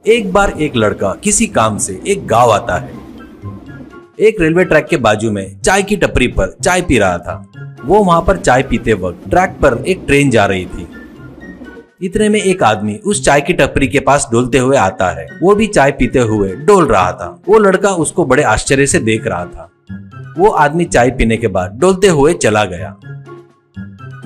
एक बार एक लड़का किसी काम से एक गांव आता है। एक रेलवे ट्रैक के बाजू में चाय की टपरी पर चाय पी रहा था। वो वहां पर चाय पीते वक्त ट्रैक पर एक ट्रेन जा रही थी। इतने में एक आदमी उस चाय की टपरी के पास डोलते हुए आता है। वो भी चाय पीते हुए डोल रहा था। वो लड़का उसको बड़े आश्चर्य से देख रहा था। वो आदमी चाय पीने के बाद डोलते हुए चला गया।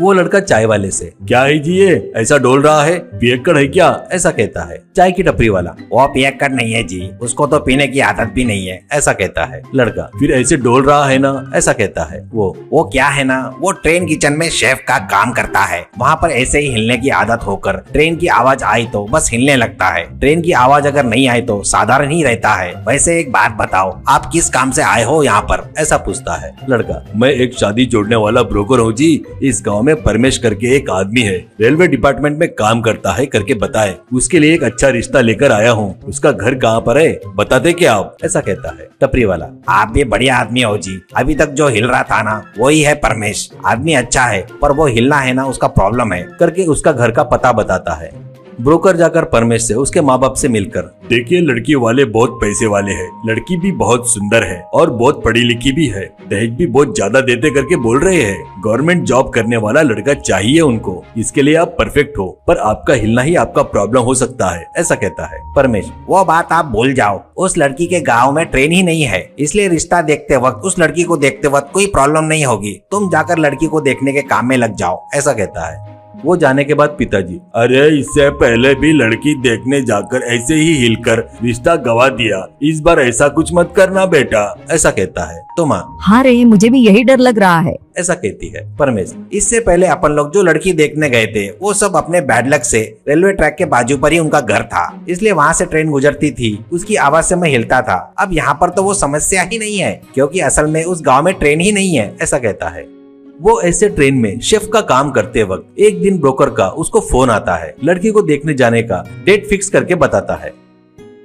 वो लड़का चाय वाले से, क्या है जी ये ऐसा डोल रहा है, पियक्कड़ है क्या, ऐसा कहता है। चाय की टपरी वाला, वो पियक्कड़ नहीं है जी, उसको तो पीने की आदत भी नहीं है, ऐसा कहता है। लड़का, फिर ऐसे डोल रहा है ना, ऐसा कहता है। वो क्या है ना, वो ट्रेन किचन में शेफ का काम करता है। वहाँ पर ऐसे ही हिलने की आदत होकर ट्रेन की आवाज आई तो बस हिलने लगता है। ट्रेन की आवाज अगर नहीं आई तो साधारण ही रहता है। वैसे एक बात बताओ, आप किस काम से आए हो यहाँ पर, ऐसा पूछता है। लड़का, मैं एक शादी जोड़ने वाला ब्रोकर हूँ जी। इस गाँव में परमेश करके एक आदमी है, रेलवे डिपार्टमेंट में काम करता है करके बताए। उसके लिए एक अच्छा रिश्ता लेकर आया हूँ। उसका घर कहाँ पर है बता दे क्या आप, ऐसा कहता है। टपरी वाला, आप भी बढ़िया आदमी हो जी। अभी तक जो हिल रहा था ना वही है परमेश। आदमी अच्छा है पर वो हिलना है ना उसका प्रॉब्लम है, करके उसका घर का पता बताता है। ब्रोकर जाकर परमेश से उसके माँ बाप से मिलकर, देखिए लड़की वाले बहुत पैसे वाले हैं, लड़की भी बहुत सुंदर है और बहुत पढ़ी लिखी भी है, दहेज भी बहुत ज्यादा देते करके बोल रहे हैं। गवर्नमेंट जॉब करने वाला लड़का चाहिए उनको। इसके लिए आप परफेक्ट हो, पर आपका हिलना ही आपका प्रॉब्लम हो सकता है, ऐसा कहता है। परमेश, वो बात आप भूल जाओ। उस लड़की के गाँव में ट्रेन ही नहीं है, इसलिए रिश्ता देखते वक्त उस लड़की को देखते वक्त कोई प्रॉब्लम नहीं होगी। तुम जाकर लड़की को देखने के काम में लग जाओ, ऐसा कहता है। वो जाने के बाद पिताजी, अरे इससे पहले भी लड़की देखने जाकर ऐसे ही हिलकर रिश्ता गवा दिया, इस बार ऐसा कुछ मत करना बेटा, ऐसा कहता है। तो माँ, हाँ रे, मुझे भी यही डर लग रहा है, ऐसा कहती है। परमेश, इससे पहले अपन लोग जो लड़की देखने गए थे वो सब अपने बैड लक से रेलवे ट्रैक के बाजू पर ही उनका घर था, इसलिए वहाँ से ट्रेन गुजरती थी, उसकी आवाज से मैं हिलता था। अब यहाँ पर तो वो समस्या ही नहीं है, क्योंकि असल में उस गाँव में ट्रेन ही नहीं है, ऐसा कहता है। वो ऐसे ट्रेन में शेफ का काम करते वक्त एक दिन ब्रोकर का उसको फोन आता है। लड़की को देखने जाने का डेट फिक्स करके बताता है।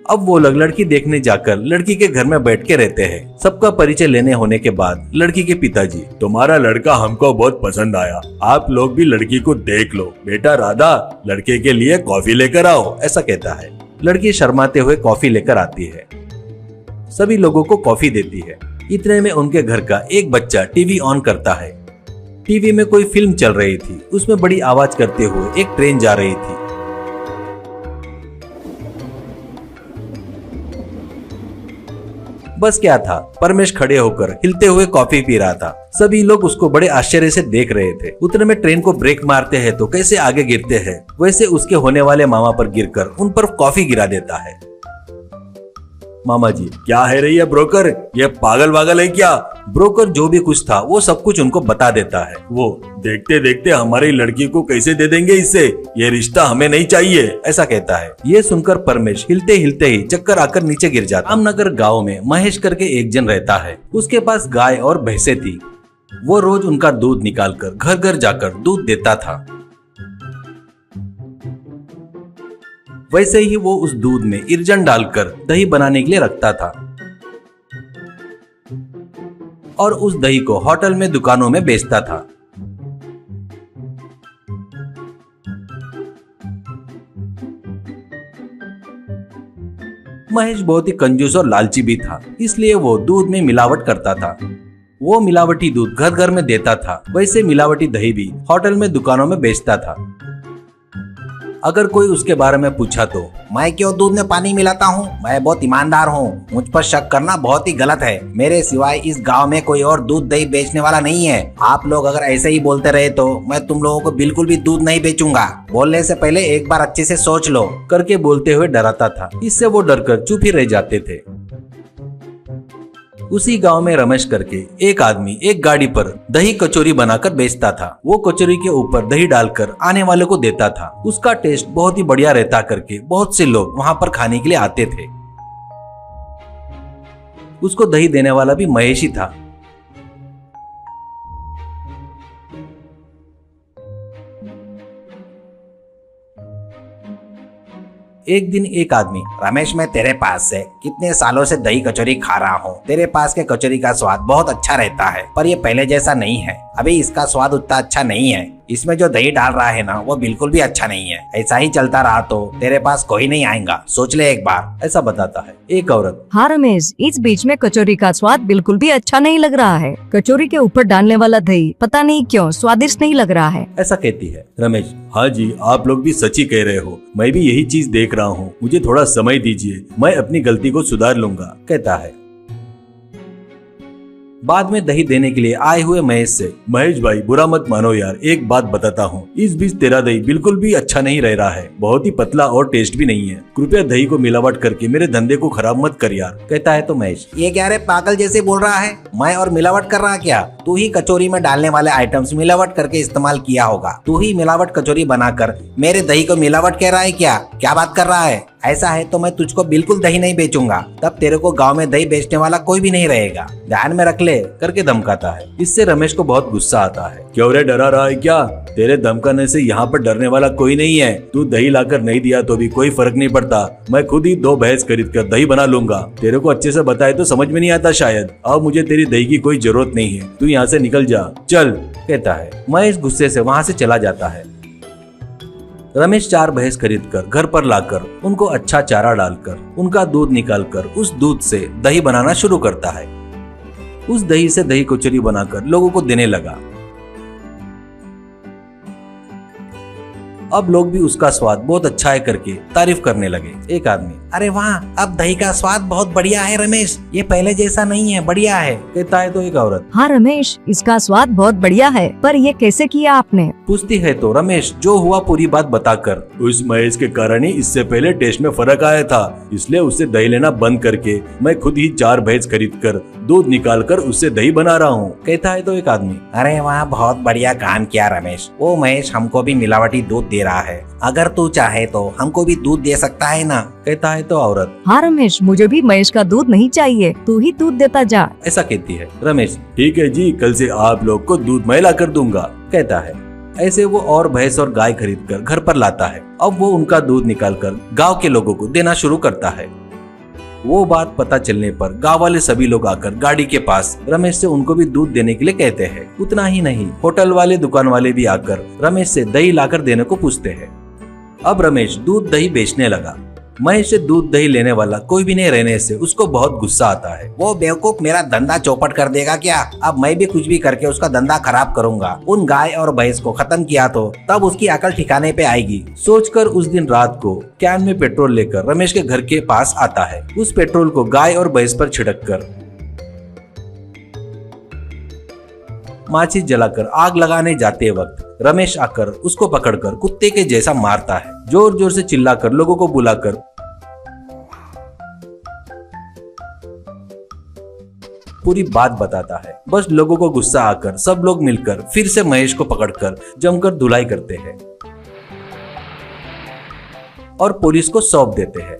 अब वो लोग लड़की देखने जाकर लड़की के घर में बैठ के रहते हैं। सबका परिचय लेने होने के बाद लड़की के पिताजी, तुम्हारा लड़का हमको बहुत पसंद आया, आप लोग भी लड़की को देख लो। बेटा राधा, लड़के के लिए कॉफी लेकर आओ, ऐसा कहता है। लड़की शर्माते हुए कॉफी लेकर आती है। सभी लोगों को कॉफी देती है। इतने में उनके घर का एक बच्चा टीवी ऑन करता है। टीवी में कोई फिल्म चल रही थी। उसमें बड़ी आवाज करते हुए एक ट्रेन जा रही थी। बस क्या था, परमेश खड़े होकर हिलते हुए कॉफी पी रहा था। सभी लोग उसको बड़े आश्चर्य से देख रहे थे। उतने में ट्रेन को ब्रेक मारते हैं तो कैसे आगे गिरते हैं, वैसे उसके होने वाले मामा पर गिरकर उन पर कॉफी गिरा देता है। मामा जी, क्या है रही है ब्रोकर, ये पागल वागल है क्या? ब्रोकर जो भी कुछ था वो सब कुछ उनको बता देता है। वो, देखते देखते हमारी लड़की को कैसे दे देंगे इससे, ये रिश्ता हमें नहीं चाहिए, ऐसा कहता है। ये सुनकर परमेश हिलते हिलते ही चक्कर आकर नीचे गिर जाता। रामनगर गाँव में महेश करके एक जन रहता है। उसके पास गाय और भैंसे थी। वो रोज उनका दूध निकालकर घर घर जाकर दूध देता था। वैसे ही वो उस दूध में इरजन डालकर दही बनाने के लिए रखता था और उस दही को होटल में दुकानों में बेचता था। महेश बहुत ही कंजूस और लालची भी था, इसलिए वो दूध में मिलावट करता था। वो मिलावटी दूध घर घर में देता था। वैसे मिलावटी दही भी होटल में दुकानों में बेचता था। अगर कोई उसके बारे में पूछा तो, मैं क्यों दूध में पानी मिलाता हूँ, मैं बहुत ईमानदार हूँ, मुझ पर शक करना बहुत ही गलत है। मेरे सिवाय इस गांव में कोई और दूध दही बेचने वाला नहीं है। आप लोग अगर ऐसे ही बोलते रहे तो मैं तुम लोगों को बिल्कुल भी दूध नहीं बेचूंगा। बोलने से पहले एक बार अच्छे से सोच लो, करके बोलते हुए डराता था। इससे वो डरकर चुप ही रह जाते थे। उसी गांव में रमेश करके एक आदमी एक गाड़ी पर दही कचौरी बनाकर बेचता था। वो कचौरी के ऊपर दही डालकर आने वाले को देता था। उसका टेस्ट बहुत ही बढ़िया रहता करके बहुत से लोग वहां पर खाने के लिए आते थे। उसको दही देने वाला भी महेश ही था। एक दिन एक आदमी, रमेश मैं तेरे पास से कितने सालों से दही कचौरी खा रहा हूँ। तेरे पास के कचौरी का स्वाद बहुत अच्छा रहता है, पर ये पहले जैसा नहीं है। अभी इसका स्वाद उतना अच्छा नहीं है। इसमें जो दही डाल रहा है ना वो बिल्कुल भी अच्छा नहीं है। ऐसा ही चलता रहा तो तेरे पास कोई नहीं आएगा, सोच ले एक बार। ऐसा बताता है एक औरत। हाँ रमेश, इस बीच में कचौरी का स्वाद बिल्कुल भी अच्छा नहीं लग रहा है। कचौरी के ऊपर डालने वाला दही पता नहीं क्यों स्वादिष्ट नहीं लग रहा है। ऐसा कहती है। रमेश, हाँ जी, आप लोग भी सच ही कह रहे हो, मैं भी यही चीज देख रहा हूँ, मुझे थोड़ा समय दीजिए, मैं अपनी गलती को सुधार लूंगा, कहता है। बाद में दही देने के लिए आए हुए महेश से, महेश भाई बुरा मत मानो यार, एक बात बताता हूँ, इस बीच तेरा दही बिल्कुल भी अच्छा नहीं रह रहा है, बहुत ही पतला और टेस्ट भी नहीं है, कृपया दही को मिलावट करके मेरे धंधे को खराब मत कर यार, कहता है। तो महेश, ये क्या रे पागल जैसे बोल रहा है, मैं और मिलावट कर रहा क्या? तू ही कचौरी में डालने वाले आइटम्स मिलावट करके इस्तेमाल किया होगा। तू ही मिलावट कचौरी बनाकर मेरे दही को मिलावट कह रहा है क्या बात कर रहा है? ऐसा है तो मैं तुझको बिल्कुल दही नहीं बेचूंगा, तब तेरे को गांव में दही बेचने वाला कोई भी नहीं रहेगा, ध्यान में रख ले, करके धमकाता है। इससे रमेश को बहुत गुस्सा आता है। क्यों रे, डरा रहा है क्या? तेरे धमकाने से यहाँ पर डरने वाला कोई नहीं है। तू दही लाकर नहीं दिया तो भी कोई फर्क नहीं पड़ता, मैं खुद ही 2 भैंस खरीद कर दही बना लूंगा। तेरे को अच्छे से बताए तो समझ में नहीं आता शायद। अब मुझे तेरी दही की कोई जरूरत नहीं है, तू यहाँ से निकल जा, चल, कहता है। महेश गुस्से से वहाँ से चला जाता है। रमेश 4 भैंस खरीदकर घर पर लाकर उनको अच्छा चारा डालकर उनका दूध निकालकर उस दूध से दही बनाना शुरू करता है। उस दही से दही कचौरी बनाकर लोगों को देने लगा। अब लोग भी उसका स्वाद बहुत अच्छा है करके तारीफ करने लगे। एक आदमी, अरे वाह, अब दही का स्वाद बहुत बढ़िया है रमेश, ये पहले जैसा नहीं है, बढ़िया है, कहता है। तो एक औरत, हाँ रमेश, इसका स्वाद बहुत बढ़िया है, पर ये कैसे किया आपने? पूछती है। तो रमेश जो हुआ पूरी बात बताकर, उस महेश के कारण ही इससे पहले टेस्ट में फर्क आया था, इसलिए उससे दही लेना बंद करके मैं खुद ही 4 भैंस खरीद कर दूध निकाल कर उससे दही बना रहा हूँ, कहता है। तो एक आदमी, अरे वाह, बहुत बढ़िया काम किया रमेश, वो महेश हमको भी मिलावटी दूध दे रहा है, अगर तू चाहे तो हमको भी दूध दे सकता है ना, कहता है। तो औरत, हाँ रमेश, मुझे भी महेश का दूध नहीं चाहिए, तू ही दूध देता जा, ऐसा कहती है। रमेश, ठीक है जी, कल से आप लोग को दूध मैं ला कर दूंगा, कहता है। ऐसे वो और भैंस और गाय खरीद कर घर पर लाता है। अब वो उनका दूध निकालकर गांव के लोगों को देना शुरू करता है। वो बात पता चलने पर गांव वाले सभी लोग आकर गाड़ी के पास रमेश से उनको भी दूध देने के लिए कहते हैं। उतना ही नहीं, होटल वाले, दुकान वाले भी आकर रमेश से दही लाकर देने को पूछते हैं। अब रमेश दूध दही बेचने लगा। महेश से दूध दही लेने वाला कोई भी नहीं रहने से उसको बहुत गुस्सा आता है। वो बेवकूफ मेरा धंधा चौपट कर देगा क्या? अब मैं भी कुछ भी करके उसका धंधा खराब करूंगा। उन गाय और भैंस को खत्म किया तो तब उसकी अकल ठिकाने पे आएगी, सोचकर उस दिन रात को कैन में पेट्रोल लेकर रमेश के घर के पास आता है। उस पेट्रोल को गाय और भैंस पर छिड़क कर माचिस जलाकर आग लगाने जाते वक्त रमेश आकर उसको पकड़कर कुत्ते के जैसा मारता है। जोर जोर से चिल्लाकर लोगों को बुलाकर पूरी बात बताता है। बस लोगों को गुस्सा आकर सब लोग मिलकर फिर से महेश को पकड़कर जमकर धुलाई करते हैं और पुलिस को सौंप देते हैं।